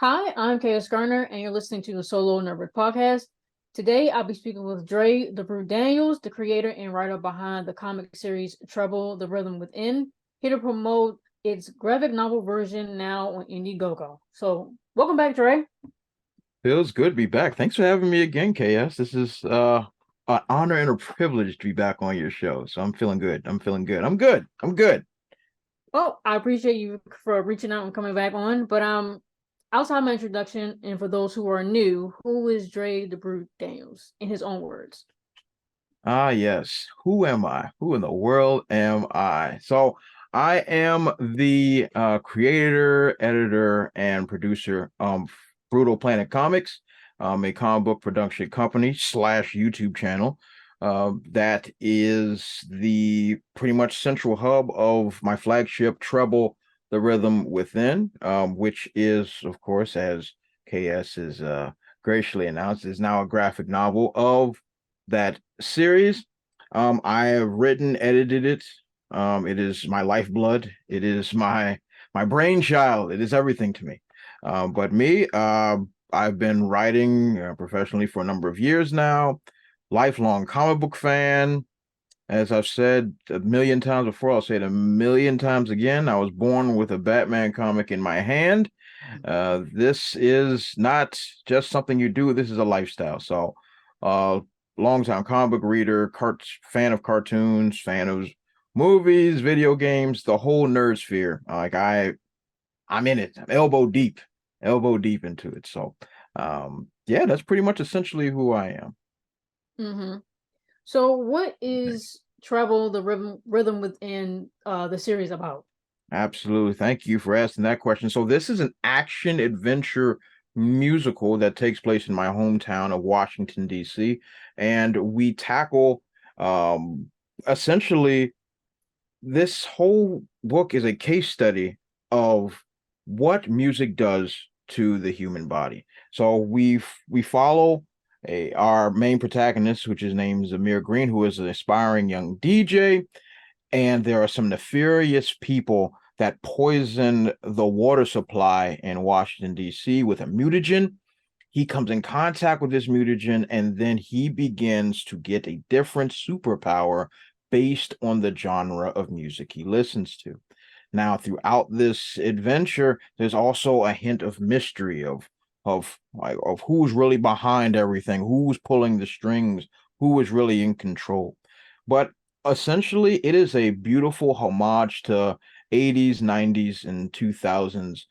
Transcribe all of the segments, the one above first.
Hi, I'm KS Garner, and you're listening to the Solo Nerd Podcast. Today, I'll be speaking with DaBrute Daniels, the creator and writer behind the comic series Treble, The Rhythm Within, here to promote its graphic novel version now on Indiegogo. So, welcome back, Dre. Feels good to be back. Thanks for having me again, KS. This is an honor and a privilege to be back on your show. So I'm feeling good. I'm feeling good. I'm good. I'm good. Well, I appreciate you for reaching out and coming back on. But outside my introduction, and for those who are new, who is DaBrute Daniels in his own words? Ah, yes. Who am I? Who in the world am I? So I am the creator, editor, and producer Brutal Planet Comics, a comic book production company slash YouTube channel. That is the pretty much central hub of my flagship Treble, The Rhythm Within, which is, of course, as KS is graciously announced, is now a graphic novel of that series. I have written, edited it. It is my lifeblood. It is my brainchild. It is everything to me. But me, I've been writing professionally for a number of years now. Lifelong comic book fan. As I've said a million times before, I'll say it a million times again. I was born with a Batman comic in my hand. This is not just something you do. This is a lifestyle. So, uh, longtime comic book reader, fan of cartoons, fan of movies, video games, the whole nerd sphere. I'm in it. I'm elbow deep into it. So, yeah, that's pretty much essentially who I am. Mm-hmm. So, what is Treble, the rhythm within the series about? Absolutely. Thank you for asking that question. So this is an action adventure musical that takes place in my hometown of Washington, D.C. And we tackle essentially this whole book is a case study of what music does to the human body. So we follow our main protagonist, which is named Zamir Green, who is an aspiring young DJ, and there are some nefarious people that poison the water supply in Washington, D.C. with a mutagen. He comes in contact with this mutagen, and then he begins to get a different superpower based on the genre of music he listens to. Now, throughout this adventure, there's also a hint of mystery of who's really behind everything, who's pulling the strings, who is really in control. But essentially, it is a beautiful homage to 80s, 90s, and 2000s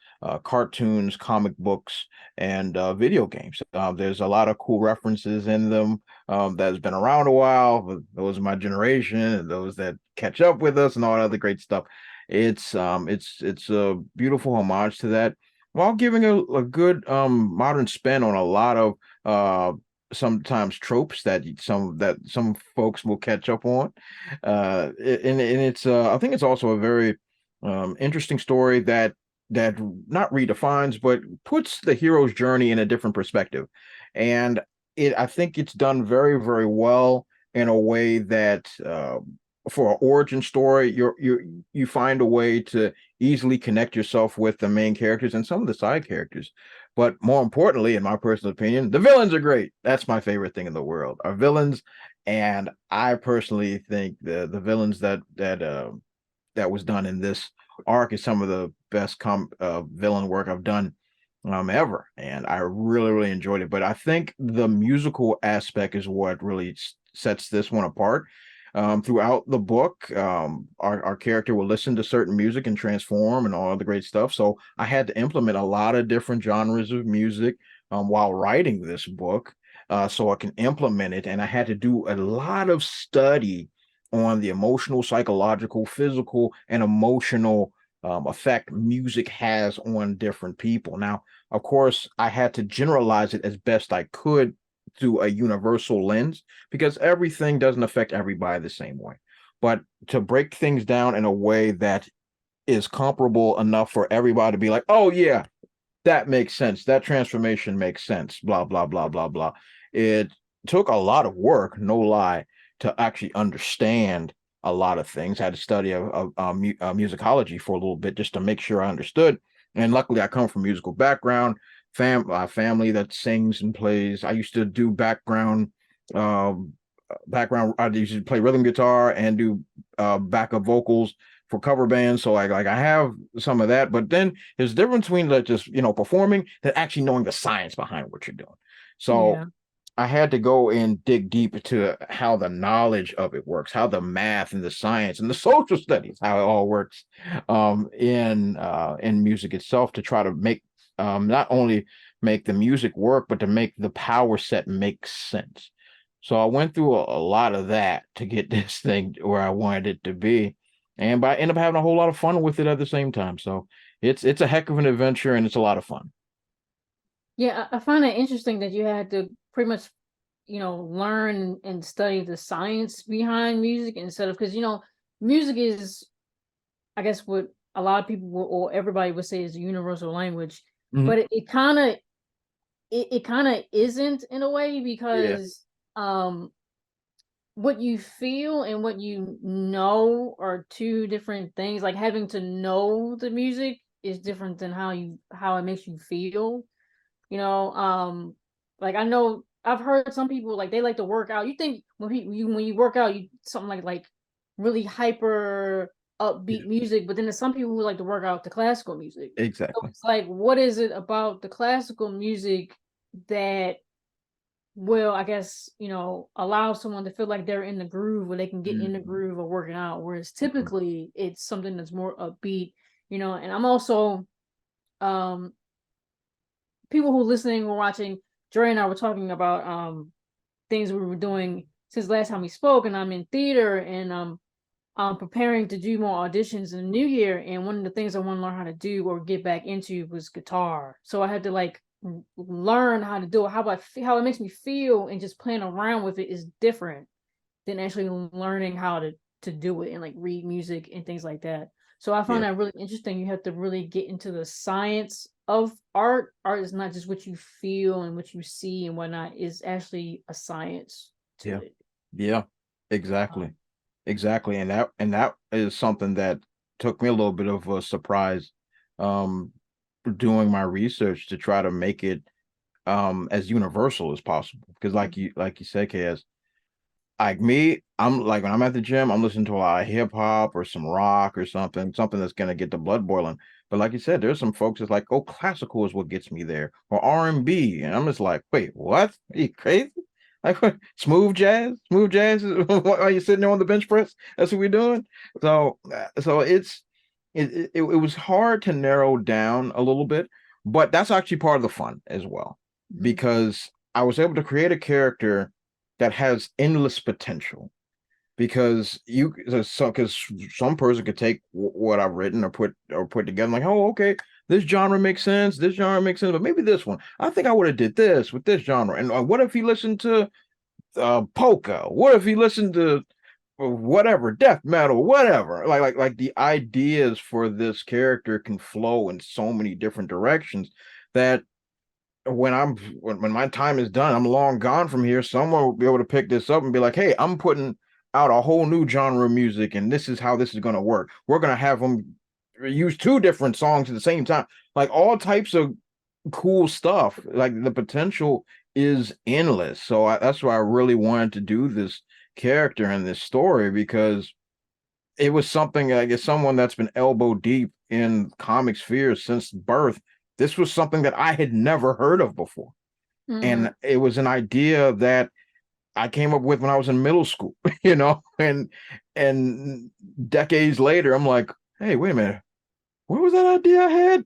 cartoons, comic books, and video games. There's a lot of cool references in them that's been around a while. Those of my generation and those that catch up with us and all that other great stuff. It's a beautiful homage to that, while giving a good modern spin on a lot of sometimes tropes that some folks will catch up on. And it's I think it's also a very interesting story that not redefines but puts the hero's journey in a different perspective. And I think it's done very, very well in a way that for an origin story, you find a way to easily connect yourself with the main characters and some of the side characters. But more importantly, in my personal opinion, the villains are great. That's my favorite thing in the world, are villains. And I personally think the villains that was done in this arc is some of the best villain work I've done ever, and I really, really enjoyed it. But I think the musical aspect is what really sets this one apart. Throughout the book, our character will listen to certain music and transform and all the great stuff. So I had to implement a lot of different genres of music while writing this book, so I can implement it. And I had to do a lot of study on the emotional, psychological, physical, and emotional effect music has on different people. Now, of course, I had to generalize it as best I could through a universal lens, because everything doesn't affect everybody the same way. But to break things down in a way that is comparable enough for everybody to be like, oh, yeah, that makes sense. That transformation makes sense. Blah, blah, blah, blah, blah. It took a lot of work, no lie, to actually understand a lot of things. I had to study musicology for a little bit just to make sure I understood. And luckily, I come from a musical background. family that sings and plays. I used to do um, background. I used to play rhythm guitar and do backup vocals for cover bands. So like I have some of that, but then there's a difference between like just performing and actually knowing the science behind what you're doing. So Yeah. I had to go and dig deep into how the knowledge of it works, how the math and the science and the social studies, how it all works in music itself to try to make not only make the music work, but to make the power set make sense. So I went through a lot of that to get this thing where I wanted it to be. And by end up having a whole lot of fun with it at the same time. So it's a heck of an adventure and it's a lot of fun. Yeah, I find it interesting that you had to pretty much, learn and study the science behind music instead of because music is, I guess, what a lot of people or everybody would say is a universal language, Mhm. but it kind of isn't in a way Yeah. because what you feel and what you know are two different things. Like having to know the music is different than how it makes you feel. You know, like I know I've heard some people like they like to work out. You think when you work out, you something like really hyper Yeah. upbeat music, but then there's some people who like to work out to classical music. So Exactly. it's like, what is it about the classical music that will, I guess, allow someone to feel like they're in the groove where they can get in the Mhm. groove of working out, whereas Mhm. typically it's something that's more upbeat, and I'm also um people who listening or watching, Dre and I were talking about things we were doing since last time we spoke, and I'm in theater and I'm preparing to do more auditions in the new year. And one of the things I want to learn how to do or get back into was guitar. So I had to like learn how to do it. How it makes me feel, and just playing around with it is different than actually learning how to do it and like read music and things like that. So I find Yeah. that really interesting. You have to really get into the science of art. Art is not just what you feel and what you see and whatnot. Is actually a science to Yeah. it. Yeah. Exactly. Um, Exactly. And that is something that took me a little bit of a surprise um doing my research to try to make it as universal as possible. Because like you said, KS, like me, I'm like when I'm at the gym, I'm listening to a lot of hip hop or some rock or something that's gonna get the blood boiling. But like you said, there's some folks that's like, oh, classical is what gets me there, or R&B, and I'm just like, wait, what? Are you crazy? Like what? Smooth jazz is are you sitting there on the bench press? That's what we're doing. So it was hard to narrow down a little bit, but that's actually part of the fun as well, mhm. because I was able to create a character that has endless potential because because some person could take what I've written or put together like, oh, okay, this genre makes sense, but maybe this one, I think I would have did this with this genre. And what if he listened to polka? What if he listened to whatever, death metal, whatever? Like the ideas for this character can flow in so many different directions that when my time is done, I'm long gone from here. Someone will be able to pick this up and be like, "Hey, I'm putting out a whole new genre of music, and this is how this is going to work. We're going to have them use two different songs at the same time, like all types of cool stuff. Like the potential is endless. So that's why I really wanted to do this character and this story because it was something I guess someone that's been elbow deep in comic spheres since birth. This was something that I had never heard of before. Mhm. And it was an idea that I came up with when I was in middle school, and decades later, I'm like, hey, wait a minute, what was that idea I had?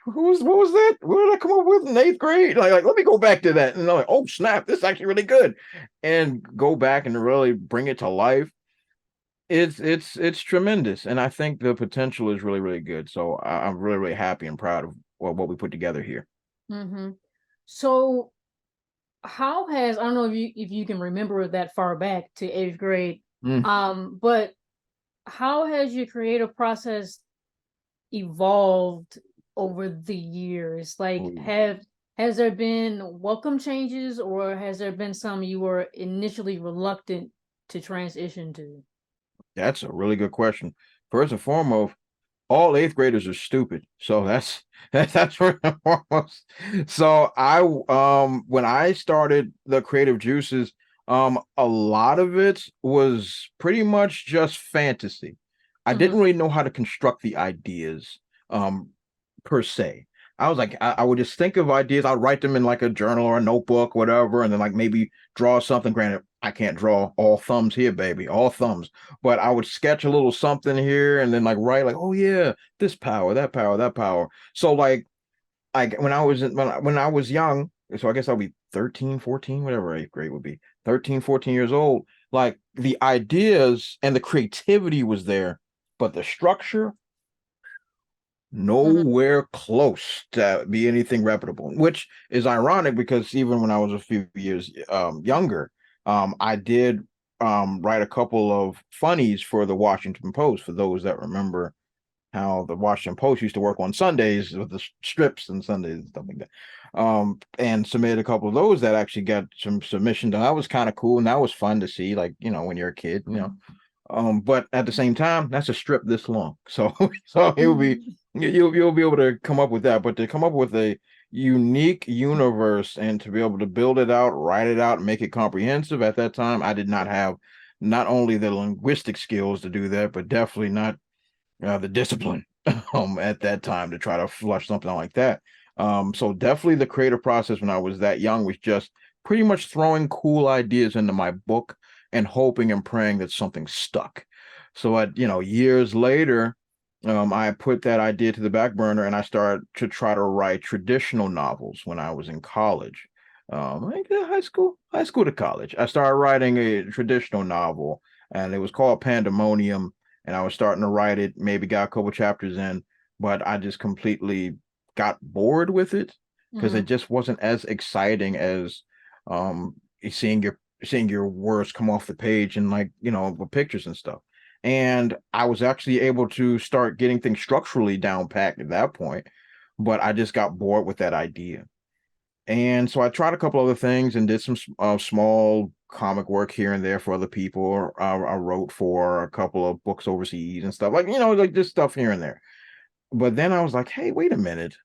What was that? What did I come up with in eighth grade? Like let me go back to that. And I'm like, oh snap, this is actually really good. And go back and really bring it to life. It's tremendous, and I think the potential is really really good. So I'm really really happy and proud of what we put together here. Mhm. So how has, I don't know if you can remember that far back to eighth grade, Mm. but how has your creative process evolved over the years? Like, Ooh, has there been welcome changes, or has there been some you were initially reluctant to transition to? that's a really good question. First and foremost, all eighth graders are stupid. So that's first and foremost. So when I started the creative juices, a lot of it was pretty much just fantasy. I Mm-hmm. didn't really know how to construct the ideas um per se. I was like, I would just think of ideas. I'd write them in like a journal or a notebook, whatever, and then like maybe draw something. Granted, I can't draw all thumbs here, baby, all thumbs. But I would sketch a little something here and then like write like, oh yeah, this power, that power, that power. So like when I was young, so I guess I'll be 13, 14, whatever eighth grade would be, 13, 14 years old. Like the ideas and the creativity was there, but the structure Mm-hmm. nowhere close to be anything reputable, which is ironic because even when I was a few years younger, I did write a couple of funnies for the Washington Post, for those that remember how the Washington Post used to work on Sundays with the strips and Sundays and stuff like that. And submitted a couple of those that actually got some submissions. And that was kind of cool. And that was fun to see, like, when you're a kid, but at the same time, that's a strip this long. So so it will be you'll be able to come up with that. But to come up with a unique universe and to be able to build it out, write it out, make it comprehensive at that time, I did not have not only the linguistic skills to do that, but definitely not the discipline at that time to try to flush something out like that. So definitely the creative process when I was that young was just pretty much throwing cool ideas into my book and hoping and praying that something stuck. So at years later, I put that idea to the back burner and I started to try to write traditional novels when I was in college. Like high school to college. I started writing a traditional novel and it was called Pandemonium, and I was starting to write it, maybe got a couple chapters in, but I just completely got bored with it because it Mm-hmm. just wasn't as exciting as um seeing your words come off the page and like, with pictures and stuff. And I was actually able to start getting things structurally down packed at that point, but I just got bored with that idea. And so I tried a couple other things and did some small comic work here and there for other people. I wrote for a couple of books overseas and stuff like, like this stuff here and there. But then I was like, hey, wait a minute.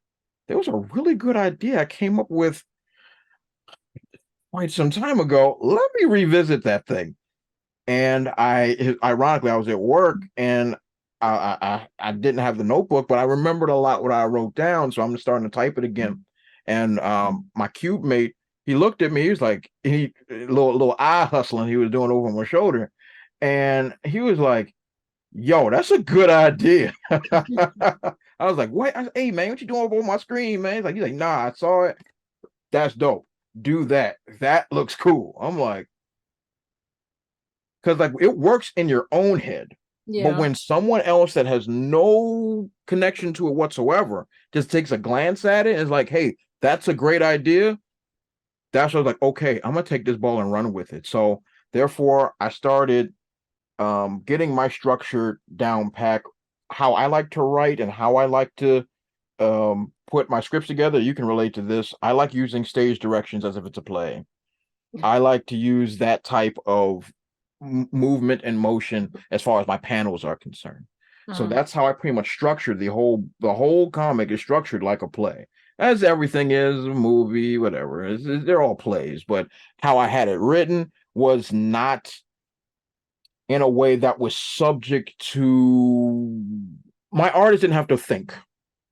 There was a really good idea I came up with quite some time ago. Let me revisit that thing. And ironically, I was at work and I didn't have the notebook, but I remembered a lot what I wrote down. So I'm starting to type it again. And my cube mate, he looked at me. He was like, he little eye hustling he was doing over my shoulder, and he was like, "Yo, that's a good idea." I was like, "What? Hey man, what you doing over on my screen, man?" He's like, "Nah, I saw it. That's dope. Do that. That looks cool." I'm like, because like it works in your own head, but Yeah. when someone else that has no connection to it whatsoever just takes a glance at it and is like, hey, that's a great idea, that's what I was like, okay, I'm gonna take this ball and run with it. So therefore I started getting my structure down pack, how I like to write and how I like to put my scripts together. You can relate to this. I like using stage directions as if it's a play. I like to use that type of movement and motion as far as my panels are concerned. So Uh-huh. that's how I pretty much structured the whole comic is structured like a play. As everything is a movie, whatever. They're all plays, but how I had it written was not in a way that was subject to my artist didn't have to think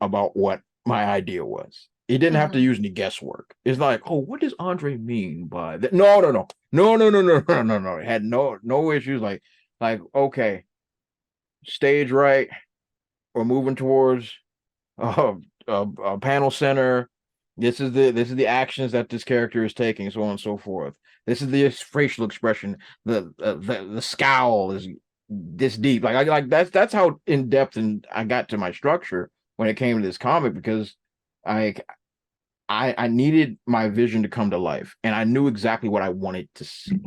about what my idea was. He didn't have to Mm-hmm. use any guesswork. It's like, oh, what does Andre mean by that? No, no, no, no, no, no, no, no, no, no. It had no issues. Like, okay, stage right. We're moving towards uh, panel center. This is the actions that this character is taking, so on and so forth. This is the facial expression. The scowl is this deep. Like that's how in depth and I got to my structure when it came to this comic because I I needed my vision to come to life, and I knew exactly what I wanted to see.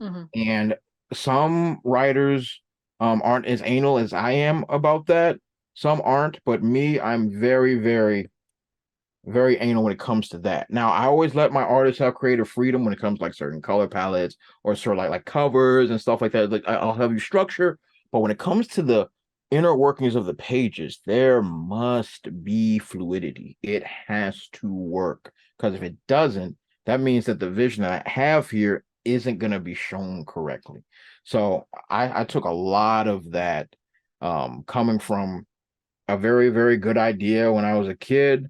Mm-hmm. And some writers aren't as anal as I am about that. Some aren't, but me, I'm very, very, very anal when it comes to that. Now, I always let my artists have creative freedom when it comes to like certain color palettes or sort of like covers and stuff like that. Like I'll have you structure, but when it comes to the inner workings of the pages, there must be fluidity. It has to work. Because if it doesn't, that means that the vision that I have here isn't going to be shown correctly. So I took a lot of that coming from a very, very good idea when I was a kid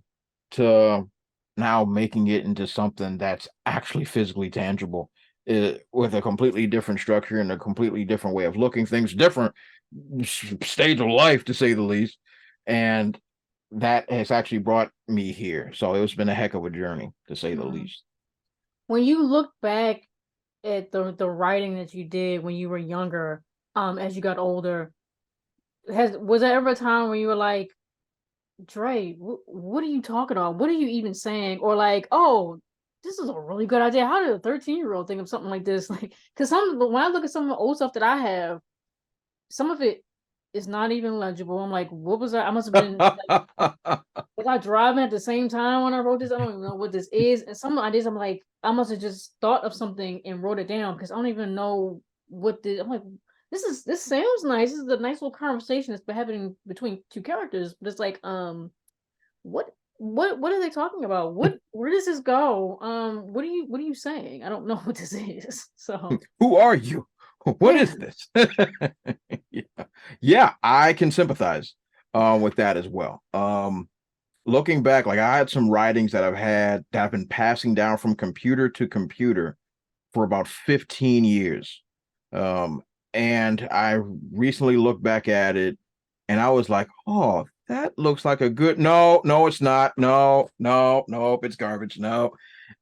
to now making it into something that's actually physically tangible, with a completely different structure and a completely different way of looking things, different stage of life, to say the least. And that has actually brought me here. So it's been a heck of a journey, to say the least. When you look back at the writing that you did when you were younger, as you got older, was there ever a time when you were like, Dre, what are you talking about? What are you even saying? Or like, oh, this is a really good idea. How did a 13-year-old think of something like this? Like, because when I look at some of the old stuff that I have, some of it is not even legible. I'm like, what was I? I must have been like, was I driving at the same time when I wrote this? I don't even know what this is. And some ideas, I'm like, I must have just thought of something and wrote it down because I don't even know what this. I'm like, this sounds nice. This is a nice little conversation that's been happening between two characters. But it's like, what what are they talking about? Where does this go? What are you saying? I don't know what this is. So Who are you? What yeah. is this? Yeah. Yeah, I can sympathize with that as well. Looking back, like I had some writings that I've been passing down from computer to computer for about 15 years. Um, and I recently looked back at it and I was like, oh, that looks like a good no, it's not. No, it's garbage. No.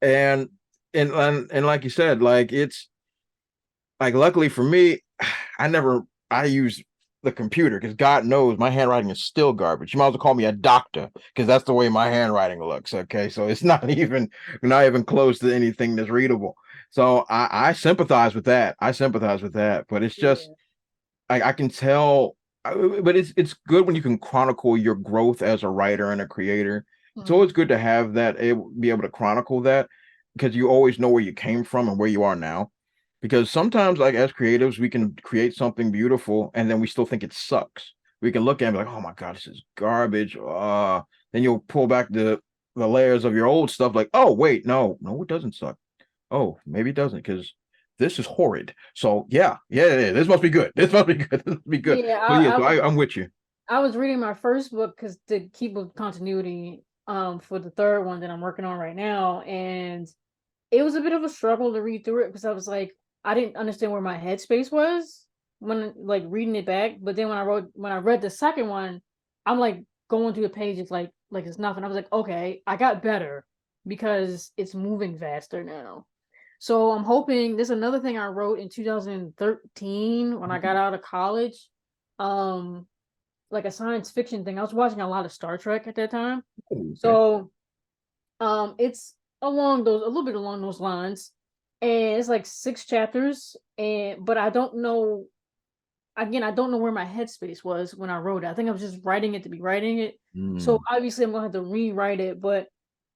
And and like you said, like it's like luckily for me, I use the computer because God knows my handwriting is still garbage. You might as well call me a doctor because that's the way my handwriting looks. Okay. So it's not even close to anything that's readable. So I sympathize with that. I sympathize with that. But it's just Yeah. I can tell, but it's good when you can chronicle your growth as a writer and a creator. It's always Mhm. good to have that, be able to chronicle that, because you always know where you came from and where you are now. Because sometimes, like as creatives, we can create something beautiful and then we still think it sucks. We can look at it and be like, oh my God, this is garbage. Then you'll pull back the layers of your old stuff, like, oh wait, no, it doesn't suck. Oh, maybe it doesn't, because this is horrid. So yeah, this must be good. This must be good. This must be good. Yeah, So yeah, so I'm with you. I was reading my first book because to keep with continuity, for the third one that I'm working on right now, and it was a bit of a struggle to read through it because I was like, I didn't understand where my headspace was when like reading it back. But then when I read the second one, I'm like going through the pages like it's nothing. I was like, okay, I got better because it's moving faster now. So I'm hoping there's another thing I wrote in 2013 when I got out of college. Um, like a science fiction thing. I was watching a lot of Star Trek at that time. Oh, okay. So it's along those a little bit along those lines. And it's like 6 chapters. And but I don't know again, I don't know where my headspace was when I wrote it. I think I was just writing it to be writing it. So Mm. obviously I'm gonna have to rewrite it, but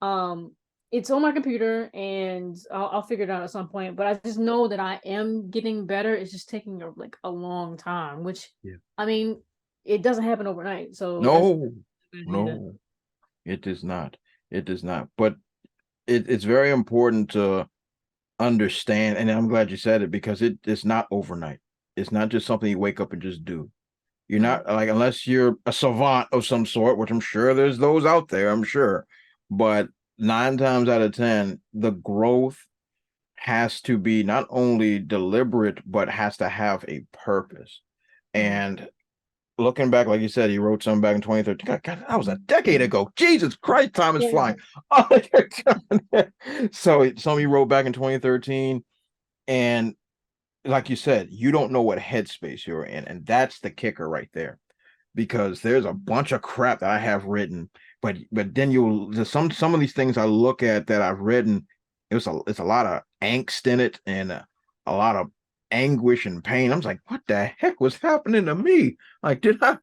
um it's on my computer and I'll figure it out at some point. But I just know that I am getting better. It's just taking a long time, which Yeah. I mean, it doesn't happen overnight. So that's No, yeah. no, it does not. It does not. But it's very important to understand, and I'm glad you said it, because it's not overnight. It's not just something you wake up and just do. You're not like, unless you're a savant of some sort, which I'm sure there's those out there, I'm sure. But 9 times out of 10, the growth has to be not only deliberate, but has to have a purpose. Mhm. And looking back, like you said, he wrote something back in 2013. God, that was a decade ago. Jesus Christ, time is Yeah. flying. So some he wrote back in 2013. And like you said, you don't know what headspace you're in. And that's the kicker right there. Because there's a bunch of crap that I have written, but then there's some of these things I look at that I've written, it's a lot of angst in it, and a lot of anguish and pain. I'm like, what the heck was happening to me? Like, did I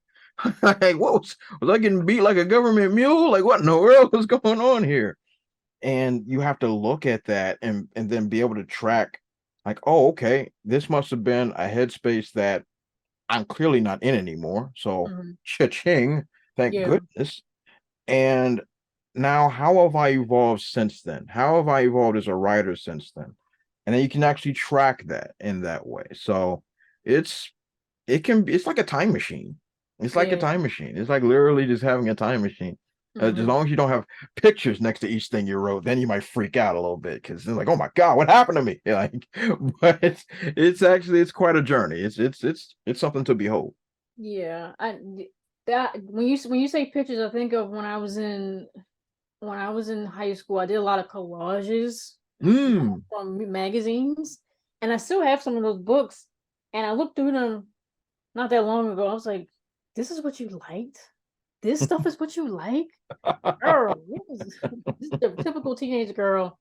like was I getting beat like a government mule? Like, what in the world was going on here? And you have to look at that and then be able to track, like, oh, okay, this must have been a headspace that I'm clearly not in anymore. So Mhm. cha-ching, thank Yeah. goodness. And now, how have I evolved since then? How have I evolved as a writer since then? And then you can actually track that in that way. So it's it's like a time machine. It's like a Yeah. time machine. It's like literally just having a time machine. As Mhm. long as you don't have pictures next to each thing you wrote, then you might freak out a little bit because it's like, oh my god, what happened to me? You're like, but it's actually it's quite a journey. It's something to behold. Yeah. That when you say pictures, I think of when I was in high school, I did a lot of collages Mm. from magazines, and I still have some of those books. And I looked through them not that long ago. I was like, "This is what you liked? This stuff is what you like, girl? What was this is the typical teenage girl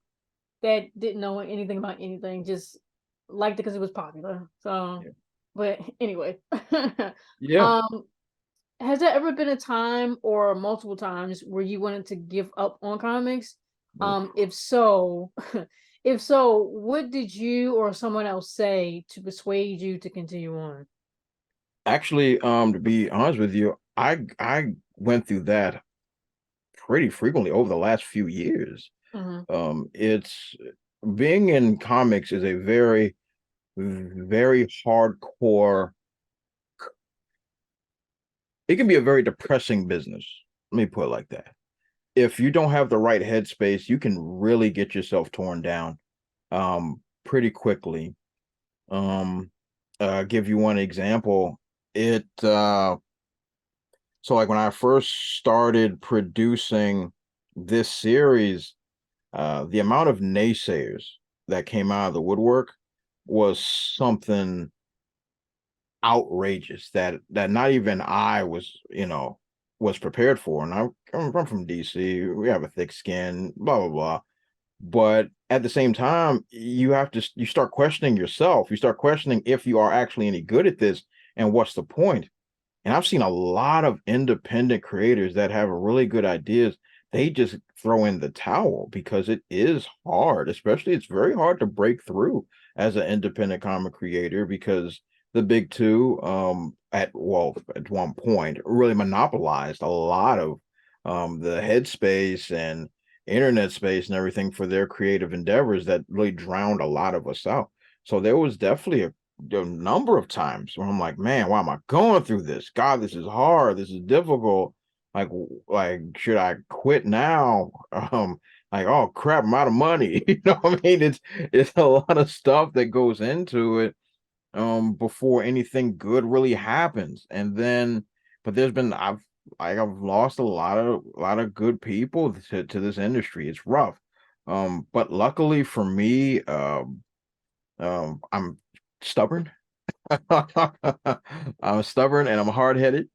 that didn't know anything about anything, just liked it because it was popular." So, Yeah. but anyway, Yeah. um, has there ever been a time or multiple times where you wanted to give up on comics? Oof. If so, if so, what did you or someone else say to persuade you to continue on? Actually, to be honest with you, I went through that pretty frequently over the last few years. Mhm. It's being in comics is a very, very hardcore. It can be a very depressing business. Let me put it like that. If you don't have the right headspace, you can really get yourself torn down pretty quickly. Um give you one example. It So like when I first started producing this series, the amount of naysayers that came out of the woodwork was something outrageous that not even I was, was prepared for. And I'm from DC. We have a thick skin, blah blah blah. But at the same time, you start questioning yourself. You start questioning if you are actually any good at this, and what's the point. And I've seen a lot of independent creators that have really good ideas. They just throw in the towel because it is hard, especially it's very hard to break through as an independent comic creator because the big two, at one point really monopolized a lot of the headspace and internet space and everything for their creative endeavors that really drowned a lot of us out. So there was definitely a number of times where I'm like, man, why am I going through this? God, this is hard. This is difficult. Should I quit now? Like, oh crap, I'm out of money. You know what I mean? It's a lot of stuff that goes into it before anything good really happens. And then, but there's been I've lost a lot of good people to this industry. It's rough. But luckily for me, I'm stubborn. I'm stubborn and I'm hard headed.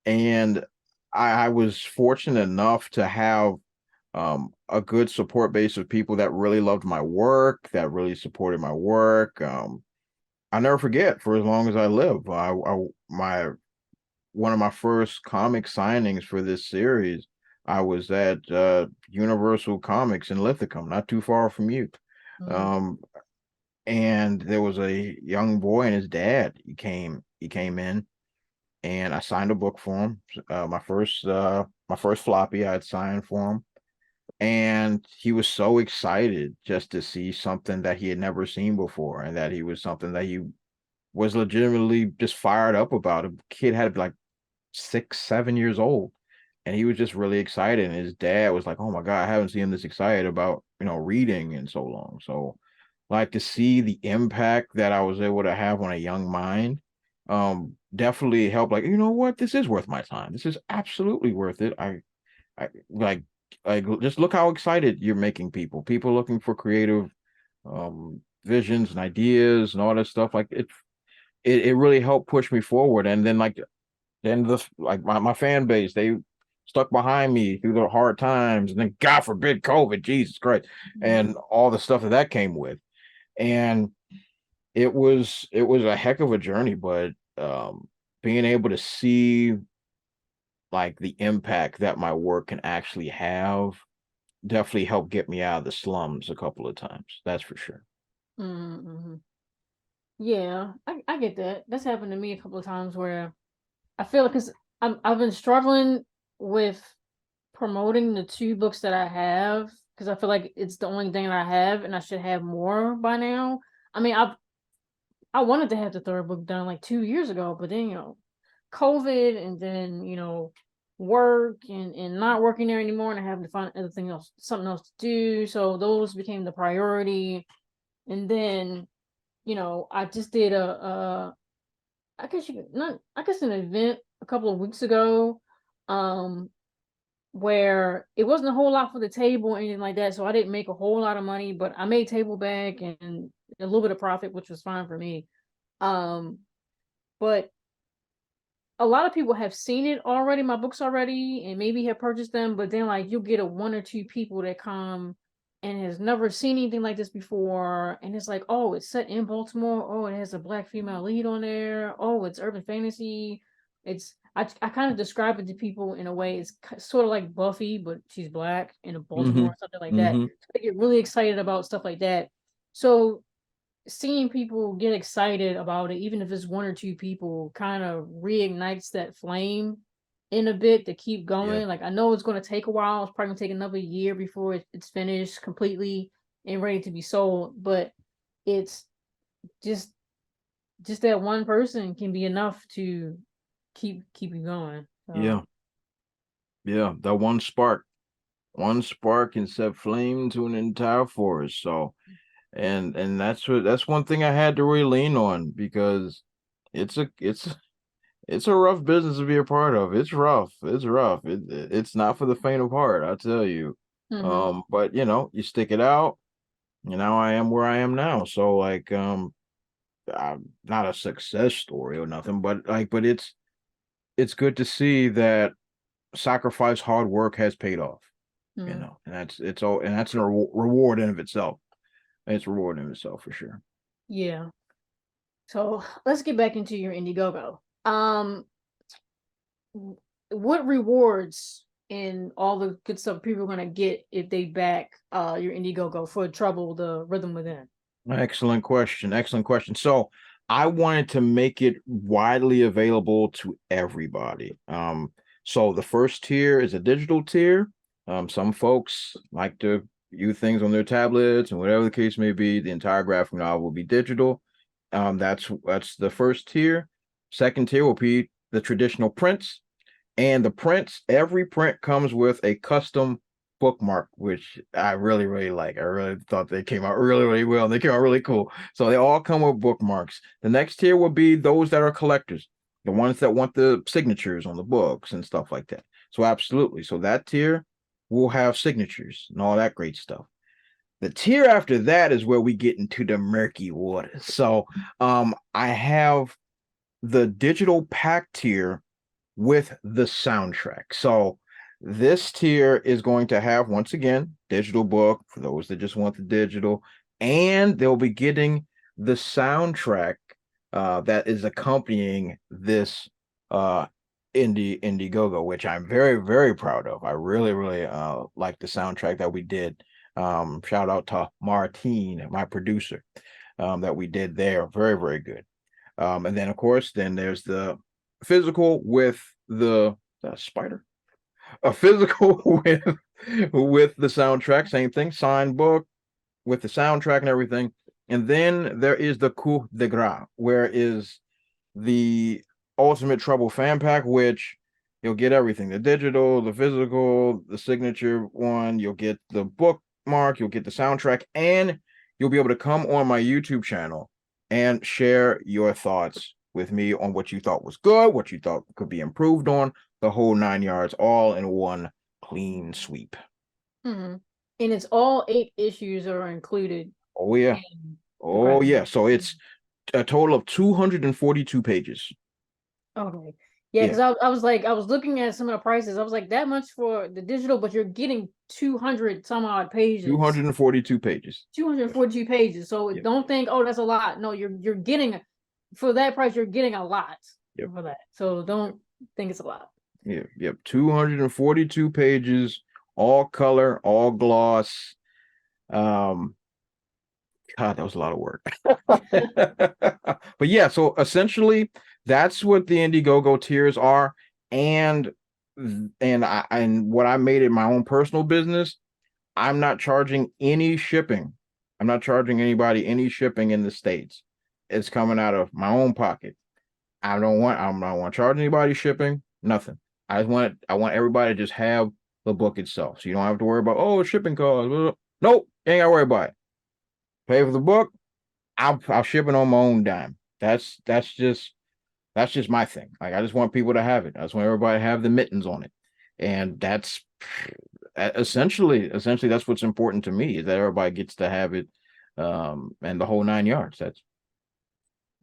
And I was fortunate enough to have a good support base of people that really loved my work, that really supported my work. I never forget for as long as I live. My one of my first comic signings for this series, I was at Universal Comics in Lithicum, not too far from you. Mhm. Um, and there was a young boy and his dad. He came in and I signed a book for him. My first floppy I'd signed for him. And he was so excited just to see something that he had never seen before and that he was something that he was legitimately just fired up about. A kid had to be like 6, 7 years old. And he was just really excited. And his dad was like, oh my God, I haven't seen him this excited about, reading in so long. So like to see the impact that I was able to have on a young mind, definitely helped. Like, you know what? This is worth my time. This is absolutely worth it. I just look how excited you're making people looking for creative visions and ideas and all that stuff. Like it really helped push me forward. And then my fan base, they stuck behind me through the hard times, and then God forbid COVID, Jesus Christ, Mhm. and all the stuff that came with. And it was a heck of a journey, but being able to see like the impact that my work can actually have definitely helped get me out of the slums a couple of times. That's for sure. Mhm. Yeah, I get that. That's happened to me a couple of times where I feel like because I've been struggling with promoting the two books that I have because I feel like it's the only thing that I have and I should have more by now. I mean, I wanted to have the third book done like 2 years ago, but then COVID and then work and not working there anymore, and I have to find something else to do. So those became the priority, and then I just did I guess you could not I guess an event a couple of weeks ago, um, where it wasn't a whole lot for the table or anything like that. So I didn't make a whole lot of money, but I made table back and a little bit of profit, which was fine for me. Um, but a lot of people have seen it already, my books already, and maybe have purchased them, but then like you'll get a one or two people that come and has never seen anything like this before, and it's like, oh, it's set in Baltimore. Oh, it has a black female lead on there. Oh, it's urban fantasy. I kind of describe it to people in a way. It's sort of like Buffy, but she's black in Baltimore Mm-hmm. or something like that. Mm-hmm. So they get really excited about stuff like that. So seeing people get excited about it, even if it's one or two people, kind of reignites that flame in a bit to keep Yeah. going. Like I know it's going to take a while. It's probably going to take another year before it's finished completely and ready to be sold. But it's just just that one person can be enough to keep you going. So Yeah. Yeah. That one spark can set flame to an entire forest. So, and that's one thing I had to really lean on because it's a rough business to be a part of. It's rough. It's rough. It's not for the faint of heart, I tell you. mm-hmm. But you stick it out, and now I am where I am now. So like I'm not a success story or nothing, but it's good to see that sacrifice, hard work has paid off. Mm-hmm. And that's a reward in of itself. It's a reward in itself for sure. Yeah. So let's get back into your Indiegogo. What rewards and all the good stuff people are gonna get if they back your Indiegogo for Trouble, the Rhythm Within? Excellent question. Excellent question. So I wanted to make it widely available to everybody. So the first tier is a digital tier. Some folks like to view things on their tablets and whatever the case may be. The entire graphic novel will be digital. That's the first tier. Second tier will be the traditional prints. And the prints, every print comes with a custom bookmark, which I really, really like. I really thought they came out really, really well. They came out really cool. So they all come with bookmarks. The next tier will be those that are collectors, the ones that want the signatures on the books and stuff like that. So absolutely. So that tier will have signatures and all that great stuff. The tier after that is where we get into the murky waters. So I have the digital pack tier with the soundtrack. So this tier is going to have, once again, digital book for those that just want the digital, and they'll be getting the soundtrack that is accompanying this Indiegogo, which I'm very, very proud of. I really, really like the soundtrack that we did. Shout out to Martine, my producer, that we did there. Very, very good. And then, of course, then there's the physical with the spider. A physical with the soundtrack, same thing, signed book with the soundtrack and everything. And then there is the coup de grace, where is the Ultimate Trouble fan pack, which you'll get everything: the digital, the physical, the signature one. You'll get the bookmark, you'll get the soundtrack, and you'll be able to come on my YouTube channel and share your thoughts with me on what you thought was good, what you thought could be improved on, the whole 9 yards, all in one clean sweep. Mm-hmm. And it's all 8 issues are included Oh yeah. in the Oh graphic yeah. novel. So it's a total of 242 pages. Okay. Yeah, Yeah. because I was looking at some of the prices. I was like, that much for the digital, but you're getting 200 some odd pages. 242 pages. 242 pages. So Yep. don't think, oh, that's a lot. No, you're getting for that price, you're getting a lot Yep. for that. So don't think it's a lot. Yep. Yep. 242 pages, all color, all gloss. Um, God, that was a lot of work. But yeah, so essentially that's what the Indiegogo tiers are. And what I made it my own personal business, I'm not charging any shipping. I'm not charging anybody any shipping in the States. It's coming out of my own pocket. I don't want to charge anybody shipping, nothing. I want everybody to just have the book itself. So you don't have to worry about, oh, shipping costs. Nope, ain't gotta worry about it. Pay for the book, I'll ship it on my own dime. That's just my thing. Like I just want people to have it. I just want everybody to have the mittens on it. And that's essentially that's what's important to me, is that everybody gets to have it, and the whole 9 yards.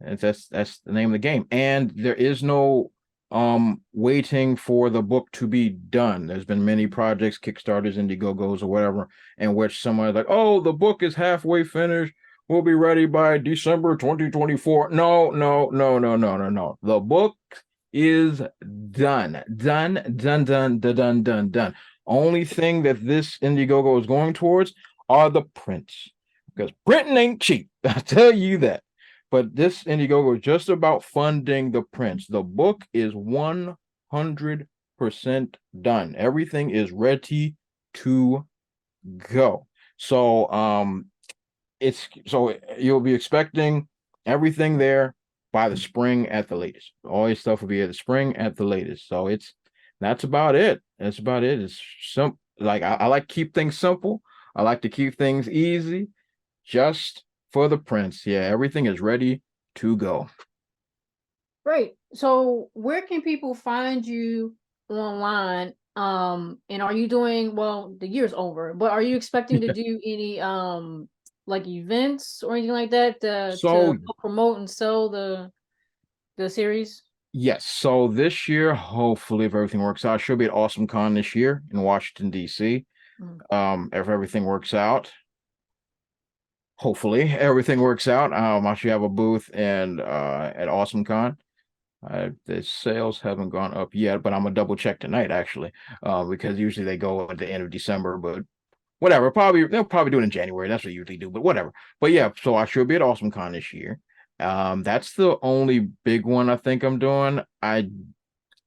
That's the name of the game. And there is no waiting for the book to be done. There's been many projects, Kickstarters, Indiegogos, or whatever, in which someone's like, oh, the book is halfway finished, we'll be ready by December 2024. No, no, no, no, no, no, no. The book is done. Done. Only thing that this Indiegogo is going towards are the prints. Because printing ain't cheap. I tell you that. But this Indiegogo is just about funding the prints. The book is 100% done. Everything is ready to go. So you'll be expecting everything there by the spring at the latest. All your stuff will be at the spring at the latest. So that's about it. That's about it. It's simple. Like I like to keep things simple. I like to keep things easy. Just for the prints. Yeah, everything is ready to go. Great. So where can people find you online? And are you doing, well, the year's over, but are you expecting to do any like events or anything like that to promote and sell the series? Yes. So this year, hopefully, if everything works out, I should be at Awesome Con this year in Washington, D.C. If everything works out. Hopefully everything works out. I should have a booth and at Awesome Con. The sales haven't gone up yet, but I'm gonna double check tonight actually, because usually they go at the end of December. But whatever, they'll probably do it in January. That's what they usually do. But whatever. But yeah, so I should be at Awesome Con this year. That's the only big one I think I'm doing. I'm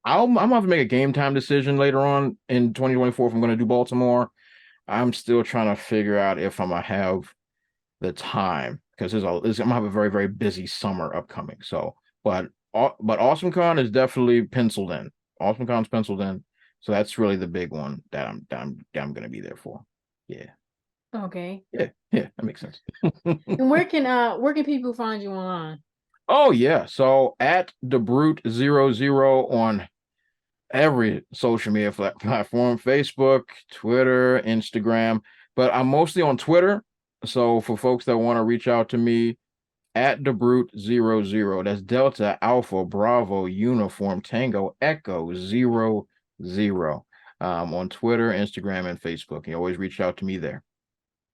gonna have to make a game time decision later on in 2024 if I'm gonna do Baltimore. I'm still trying to figure out if I'm gonna have the time, because I'm gonna have a very, very busy summer upcoming. So, but Awesome Con is definitely penciled in. Awesome Con's penciled in. So that's really the big one that I'm gonna be there for. Yeah. Okay. Yeah, that makes sense. And where can people find you online? Oh yeah. So at DaBrute00 on every social media platform, Facebook, Twitter, Instagram, but I'm mostly on Twitter. So for folks that want to reach out to me, at DaBrute00, that's Delta Alpha Bravo Uniform Tango Echo 00, on Twitter, Instagram, and Facebook. You always reach out to me there.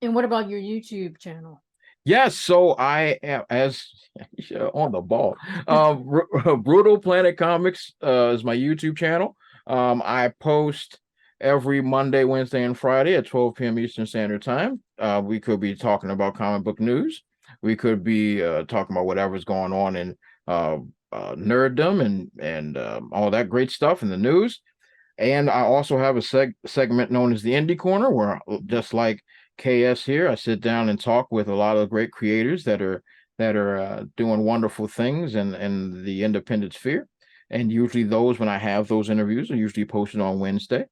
And what about your YouTube channel? Yes, so I am, as on the ball. Brutal Planet Comics is my YouTube channel. I post every Monday, Wednesday, and Friday at 12 p.m. Eastern Standard Time. We could be talking about comic book news. We could be talking about whatever's going on in nerddom and all that great stuff in the news. And I also have a segment known as the Indie Corner, where just like KS here, I sit down and talk with a lot of great creators that are doing wonderful things in the independent sphere. And usually those, when I have those interviews, are usually posted on Wednesday.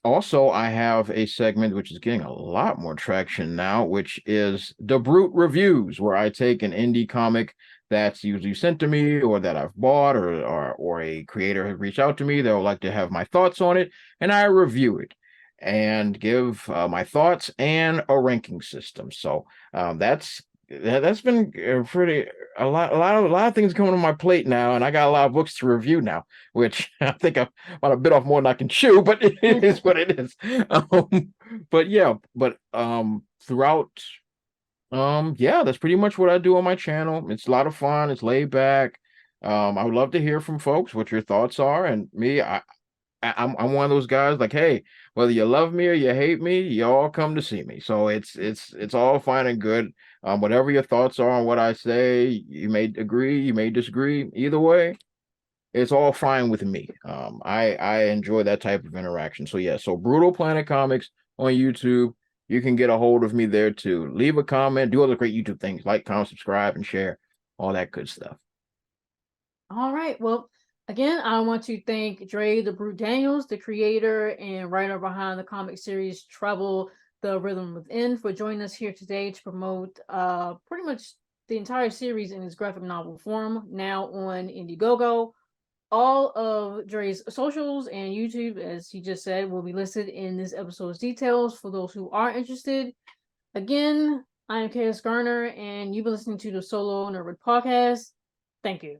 Also, I have a segment which is getting a lot more traction now, which is DaBrute Reviews, where I take an indie comic that's usually sent to me or that I've bought, or a creator has reached out to me that would like to have my thoughts on it, and I review it and give my thoughts and a ranking system. So that's been a lot of things coming on my plate now, and I got a lot of books to review now, which I think I might have bit off more than I can chew, but it is what it is. Throughout, yeah, that's pretty much what I do on my channel. It's a lot of fun. It's laid back. I would love to hear from folks what your thoughts are, and me, I'm one of those guys like, hey, whether you love me or you hate me, you all come to see me. So it's all fine and good. Whatever your thoughts are on what I say, you may agree, you may disagree. Either way, it's all fine with me. I enjoy that type of interaction. So yeah, so Brutal Planet Comics on YouTube. You can get a hold of me there too. Leave a comment, do all the great YouTube things, like, comment, subscribe, and share, all that good stuff. All right. Well, again, I want to thank Dre DaBrute Daniels, the creator and writer behind the comic series Treble, The Rhythm Within, for joining us here today to promote pretty much the entire series in its graphic novel form, now on Indiegogo. All of Dre's socials and YouTube, as he just said, will be listed in this episode's details for those who are interested. Again, I am KS Garner, and you've been listening to the Solo Nerd Podcast. Thank you.